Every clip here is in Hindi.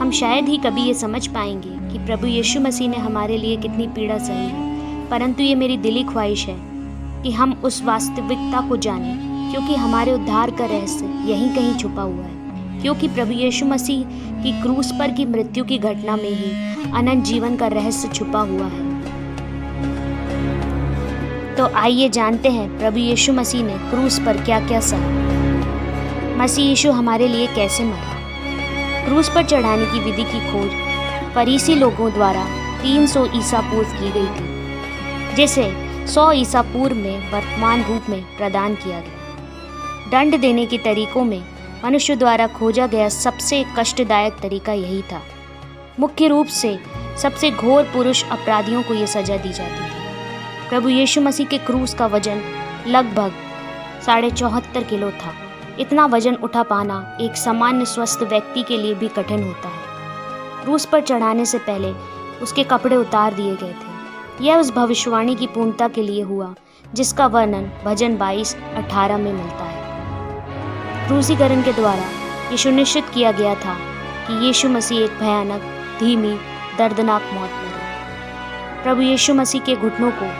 हम शायद ही कभी ये समझ पाएंगे कि प्रभु यीशु मसीह ने हमारे लिए कितनी पीड़ा सही है, परंतु ये मेरी दिली ख्वाहिश है कि हम उस वास्तविकता को जानें, क्योंकि हमारे उद्धार का रहस्य यहीं कहीं छुपा हुआ है। क्योंकि प्रभु यीशु मसीह की क्रूस पर की मृत्यु की घटना में ही अनंत जीवन का रहस्य छुपा हुआ है। तो आइए जानते हैं प्रभु यीशु मसीह ने क्रूस पर क्या क्या सहा। मसीह यीशु हमारे लिए कैसे मरा। क्रूस पर चढ़ाने की विधि की खोज फरीसी लोगों द्वारा 300 ईसा पूर्व की गई थी, जिसे 100 ईसा पूर्व में वर्तमान रूप में प्रदान किया गया। दंड देने के तरीकों में मनुष्य द्वारा खोजा गया सबसे कष्टदायक तरीका यही था। मुख्य रूप से सबसे घोर पुरुष अपराधियों को यह सजा दी जाती थी। प्रभु यीशु मसीह के क्रूस का वजन लगभग 74.5 किलो था। इतना वजन उठा पाना एक सामान्य स्वस्थ व्यक्ति के लिए भी कठिन होता है। क्रूस पर चढ़ाने से पहले उसके कपड़े उतार दिए गए थे। यह उस भविष्यवाणी की पूर्णता के लिए हुआ जिसका वर्णन भजन 22:18 में मिलता है। क्रूसीकरण के द्वारा ये सुनिश्चित किया गया था कि यीशु मसीह एक भयानक, धीमी, दर्दनाक मौत मरे। प्रभु यीशु मसीह के घुटनों को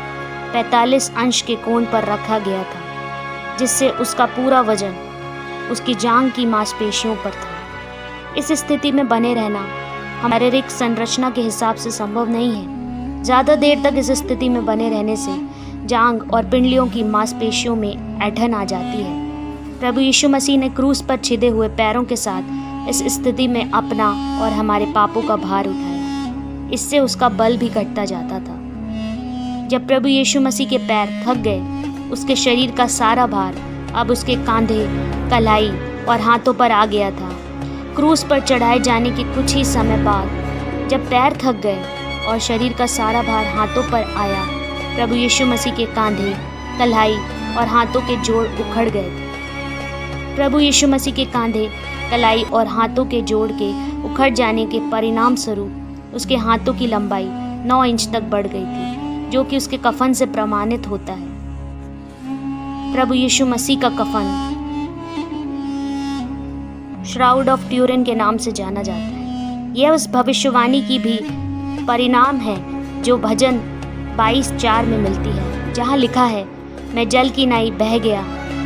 45 अंश के कोण पर रखा गया था, जिससे उसका पूरा वजन उसकी जांघ की मांसपेशियों पर था। इस स्थिति में बने रहना हमारे शारीरिक संरचना के हिसाब से संभव नहीं है। ज़्यादा देर तक इस स्थिति में बने रहने से जांघ और पिंडलियों की मांसपेशियों में ऐंठन आ जाती है। प्रभु यीशु मसीह ने क्रूस पर छिदे हुए पैरों के साथ इस स्थिति में अपना और हमारे पापों का भार उठाया। इससे उसका बल भी घटता जाता था। जब प्रभु यीशु मसीह के पैर थक गए, उसके शरीर का सारा भार अब उसके कांधे, कलाई और हाथों पर आ गया था। क्रूस पर चढ़ाए जाने के कुछ ही समय बाद जब पैर थक गए और शरीर का सारा भार हाथों पर आया, प्रभु यीशु मसीह के कांधे, कलाई और हाथों के जोड़ उखड़ गए थे। प्रभु यीशु मसीह के कांधे, कलाई और हाथों के जोड़ के उखड़ जाने के परिणाम स्वरूप उसके हाथों की लंबाई 9 इंच तक बढ़ गई थी, जो कि उसके कफन से प्रमाणित होता है। प्रभु यीशु मसीह का कफन श्राउड ऑफ ट्यूरिन के नाम से जाना जाता है। यह उस भविष्यवाणी की भी परिणाम है जो भजन 22:4 में मिलती है, जहाँ लिखा है, मैं जल की नाई बह गया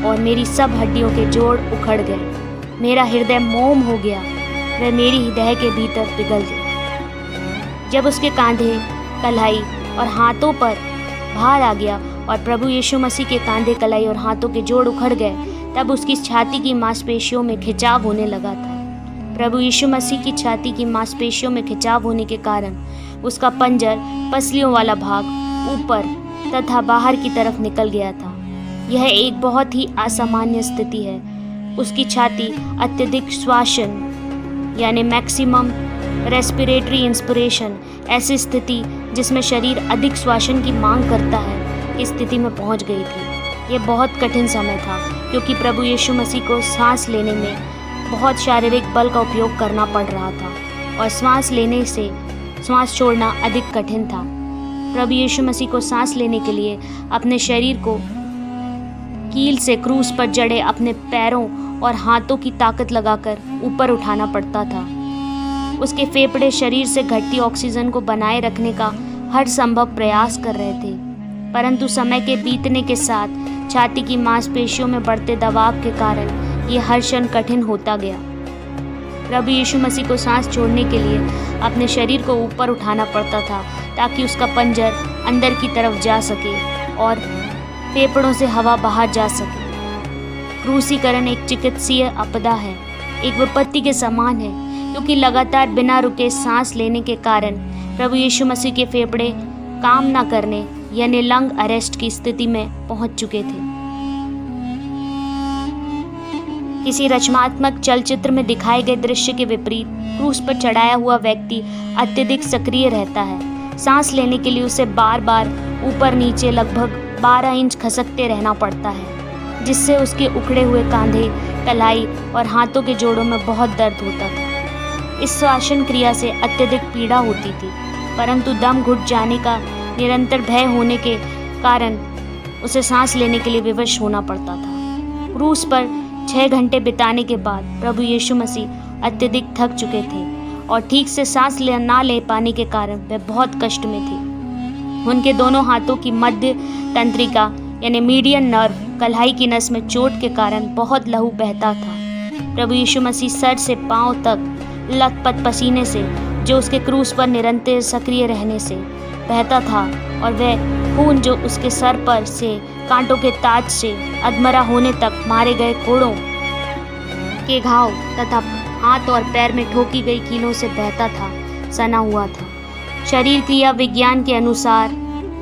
और मेरी सब हड्डियों के जोड़ उखड़ गए। मेरा हृदय मोम हो गया, वह मेरी हृदय के भीतर पिघल गई। जब उसके कांधे, कलाई और हाथों पर भार आ गया और प्रभु यीशु मसीह के कांधे, कलाई और हाथों के जोड़ उखड़ गए, तब उसकी छाती की मांसपेशियों में खिंचाव होने लगा था। प्रभु यीशु मसीह की छाती की मांसपेशियों में खिंचाव होने के कारण उसका पंजर, पसलियों वाला भाग ऊपर तथा बाहर की तरफ निकल गया था। यह एक बहुत ही असामान्य स्थिति है। उसकी छाती अत्यधिक श्वासन यानी मैक्सिमम रेस्पिरेटरी इंस्पिरेशन, ऐसी स्थिति जिसमें शरीर अधिक श्वासन की मांग करता है, की स्थिति में पहुंच गई थी। यह बहुत कठिन समय था, क्योंकि प्रभु यीशु मसीह को सांस लेने में बहुत शारीरिक बल का उपयोग करना पड़ रहा था और सांस लेने से सांस छोड़ना अधिक कठिन था। प्रभु यीशु मसीह को सांस लेने के लिए अपने शरीर को कील से क्रूस पर जड़े अपने पैरों और हाथों की ताकत लगाकर ऊपर उठाना पड़ता था। उसके फेफड़े शरीर से घटती ऑक्सीजन को बनाए रखने का हर संभव प्रयास कर रहे थे, परंतु समय के बीतने के साथ छाती की मांसपेशियों में बढ़ते दबाव के कारण ये हर क्षण कठिन होता गया। प्रभु यीशु मसीह को सांस छोड़ने के लिए अपने शरीर को ऊपर उठाना पड़ता था, ताकि उसका पंजर अंदर की तरफ जा सके और फेफड़ों से हवा बाहर जा सके। क्रूसीकरण एक चिकित्सीय आपदा है, एक विपत्ति के समान है, क्योंकि लगातार बिना रुके सांस लेने के कारण प्रभु यीशु मसीह के फेफड़े काम न करने यानी लंग अरेस्ट की स्थिति में पहुंच चुके थे। किसी रचनात्मक चलचित्र में दिखाए गए दृश्य के विपरीत क्रूस पर चढ़ाया हुआ व्यक्ति अत्यधिक सक्रिय रहता है। सांस लेने के लिए उसे बार बार ऊपर नीचे लगभग 12 इंच खसकते रहना पड़ता है, जिससे उसके उखड़े हुए कांधे, कलाई और हाथों के जोड़ों में बहुत दर्द होता था। इस श्वासन क्रिया से अत्यधिक पीड़ा होती थी, परंतु दम घुट जाने का निरंतर भय होने के कारण उसे सांस लेने के लिए विवश होना पड़ता था। क्रूस पर 6 घंटे बिताने के बाद प्रभु यीशु मसीह अत्यधिक थक चुके थे और ठीक से सांस ना ले पाने के कारण वे बहुत कष्ट में थे। उनके दोनों हाथों की मध्य तंत्रिका यानी मीडियन नर्व कलाई की नस में चोट के कारण बहुत लहू बहता था। प्रभु यीशु मसीह सर से पांव तक लथपथ पसीने से, जो उसके क्रूस पर निरंतर सक्रिय रहने से बहता था, और वह खून जो उसके सर पर से कांटों के ताज से अधमरा होने तक मारे गए कोड़ों के घाव तथा हाथ और पैर में ठोकी गई कीलों से बहता था, सना हुआ था। शरीर क्रिया विज्ञान के अनुसार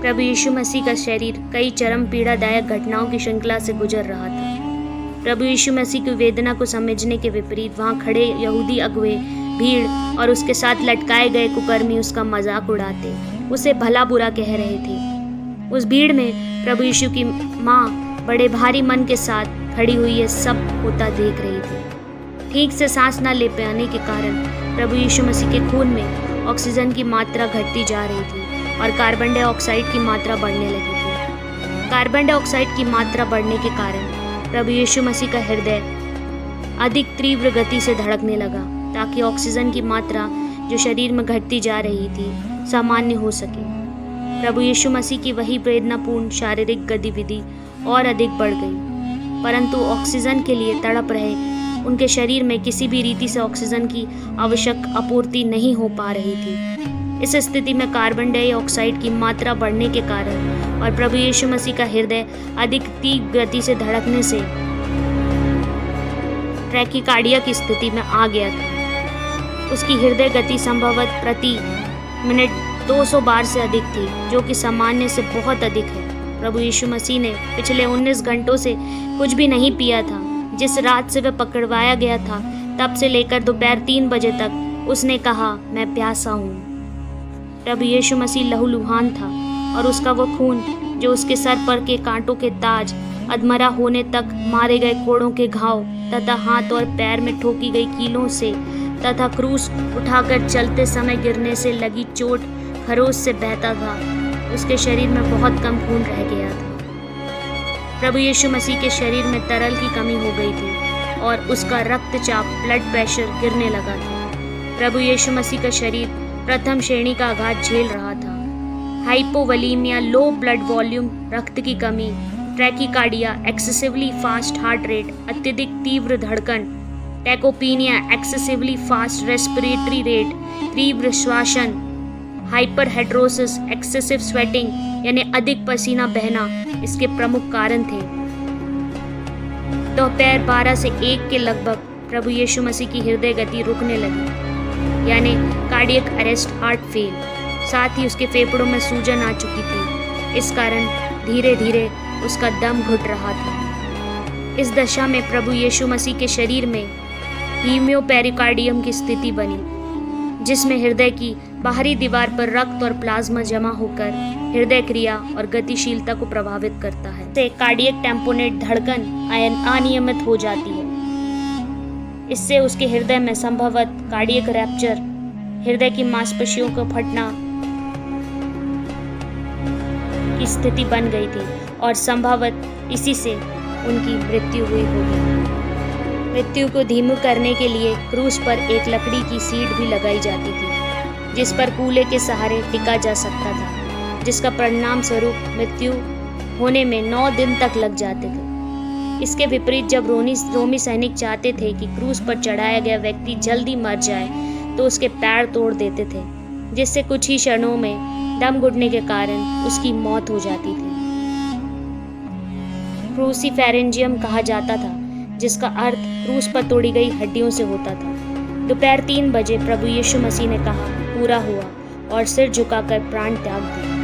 प्रभु यीशु मसीह का शरीर कई चरम पीड़ादायक घटनाओं की श्रृंखला से गुजर रहा था। प्रभु यीशु मसीह की वेदना को समझने के विपरीत वहां खड़े यहूदी अगुवे, भीड़ और उसके साथ लटकाए गए कुकर्मी उसका मजाक उड़ाते, उसे भला बुरा कह रहे थे। उस भीड़ में प्रभु यीशु की माँ बड़े भारी मन के साथ खड़ी हुई ये सब होता देख रही थी। ठीक से सांस न ले पाने के कारण प्रभु यीशु मसीह के खून में ऑक्सीजन की मात्रा घटती जा रही थी और कार्बन डाइऑक्साइड की मात्रा बढ़ने लगी थी। कार्बन डाइऑक्साइड की मात्रा बढ़ने के कारण प्रभु यीशु मसीह का हृदय अधिक तीव्र गति से धड़कने लगा, ताकि ऑक्सीजन की मात्रा जो शरीर में घटती जा रही थी सामान्य हो सके। प्रभु यीशु मसीह की वही वेदनापूर्ण शारीरिक गतिविधि और अधिक बढ़ गई, परंतु ऑक्सीजन के लिए तड़प रहे उनके शरीर में किसी भी रीति से ऑक्सीजन की आवश्यक आपूर्ति नहीं हो पा रही थी। इस स्थिति में कार्बन डाइऑक्साइड की मात्रा बढ़ने के कारण और प्रभु यीशु मसीह का हृदय अधिक तीव्र गति से धड़कने से ट्रैकीकार्डिया की स्थिति में आ गया था। उसकी हृदय गति संभवतः प्रति मिनट 200 बार से अधिक थी, जो कि सामान्य से बहुत अधिक है। प्रभु यीशु मसीह ने पिछले 19 घंटों से कुछ भी नहीं पिया था। जिस रात से वह पकड़वाया गया था, तब से लेकर दोपहर 3 बजे तक उसने कहा, मैं प्यासा हूँ। प्रभु यीशु मसीह लहूलुहान था और उसका वो खून जो उसके सर पर के कांटों के ताज, अधमरा होने तक मारे गए कोड़ों के घाव तथा हाथ और पैर में ठोकी गई कीलों से तथा क्रूस उठाकर चलते समय गिरने से लगी चोट खरोच से बहता था, उसके शरीर में बहुत कम खून रह गया था। प्रभु यीशु मसीह के शरीर में तरल की कमी हो गई थी और उसका रक्तचाप, ब्लड प्रेशर गिरने लगा था। प्रभु यीशु मसीह का शरीर प्रथम श्रेणी का आघात झेल रहा था। हाइपोवोलेमिया, लो ब्लड वॉल्यूम, रक्त की कमी, tachycardia, excessively fast heart rate, अत्यधिक तीव्र धड़कन, टैकोपीनिया, एक्सेसिवली फास्ट रेस्पिरेटरी रेट, तीव्र श्वासन, हाइपरहेड्रोसिस, एक्सेसिव स्वेटिंग यानी अधिक पसीना बहना इसके प्रमुख कारण थे। दोपहर 12 से 1 के लगभग प्रभु यीशु मसीह की हृदय गति रुकने लगी, यानी कार्डियक अरेस्ट, हार्ट फेल। साथ ही उसके फेफड़ों में सूजन आ चुकी थी। इस कारण धीरे धीरे उसका दम घुट रहा था। इस दशा में प्रभु यीशु मसीह के शरीर में हीमियोपेरिकार्डियम की स्थिति बनी, जिसमें हृदय की बाहरी दीवार पर रक्त और प्लाज्मा जमा होकर हृदय क्रिया और गतिशीलता को प्रभावित करता है। इससे कार्डियक टेम्पोनेट धड़कन अनियमित हो जाती है। इससे उसके हृदय में संभवतः कार्डियक रैप्चर, हृदय की मांसपेशियों को फटना की स्थिति बन गई थी और संभवतः इसी से उनकी मृत्यु हुई होगी। मृत्यु को धीमी करने के लिए क्रूस पर एक लकड़ी की सीट भी लगाई जाती थी, जिस पर कूले के सहारे टिका जा सकता था, जिसका परिणाम स्वरूप मृत्यु होने में 9 दिन तक लग जाते थे। इसके विपरीत जब रोमी सैनिक चाहते थे कि क्रूस पर चढ़ाया गया व्यक्ति जल्दी मर जाए, तो उसके पैर तोड़ देते थे, जिससे कुछ ही क्षणों में दम घुटने के कारण उसकी मौत हो जाती थी। क्रूसीफेरेंजियम कहा जाता था, जिसका अर्थ क्रूस पर तोड़ी गई हड्डियों से होता था। दोपहर 3 बजे प्रभु यीशु मसीह ने कहा, पूरा हुआ, और सिर झुकाकर प्राण त्याग दिया।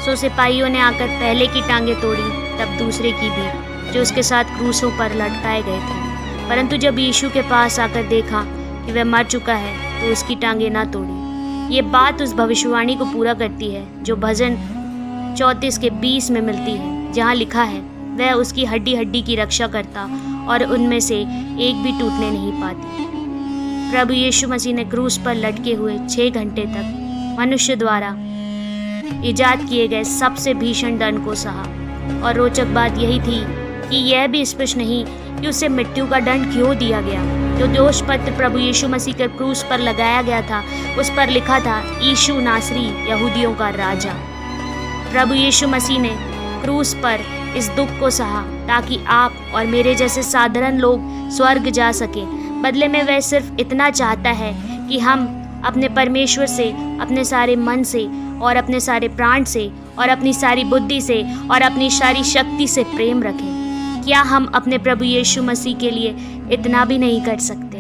सो सिपाहियों ने आकर पहले की टांगें तोड़ी, तब दूसरे की भी, जो उसके साथ क्रूसों पर लटकाए गए थे। परंतु जब यीशु के पास आकर देखा कि वह मर चुका है, तो उसकी टांगें ना तोड़ी। ये बात उस भविष्यवाणी को पूरा करती है जो भजन 34 के 20 में मिलती है, जहाँ लिखा है, वह उसकी हड्डी हड्डी की रक्षा करता और उनमें से एक भी टूटने नहीं पाती। प्रभु यीशु मसीह ने क्रूस पर लटके हुए 6 घंटे तक मनुष्य द्वारा इजाद किए गए सबसे भीषण दंड को सहा। और रोचक बात यही थी कि यह भी स्पष्ट नहीं कि उसे मृत्यु का दंड क्यों दिया गया। जो दोष पत्र प्रभु यीशु मसीह के क्रूस पर लगाया गया था, उस पर लिखा था यीशु नासरी, यहूदियों का राजा। प्रभु यीशु मसीह ने क्रूस पर इस दुख को सहा ताकि आप और मेरे जैसे साधारण लोग स्वर्ग जा सके। बदले में वह सिर्फ इतना चाहता है कि हम अपने परमेश्वर से अपने सारे मन से और अपने सारे प्राण से और अपनी सारी बुद्धि से और अपनी सारी शक्ति से प्रेम रखें। क्या हम अपने प्रभु यीशु मसीह के लिए इतना भी नहीं कर सकते?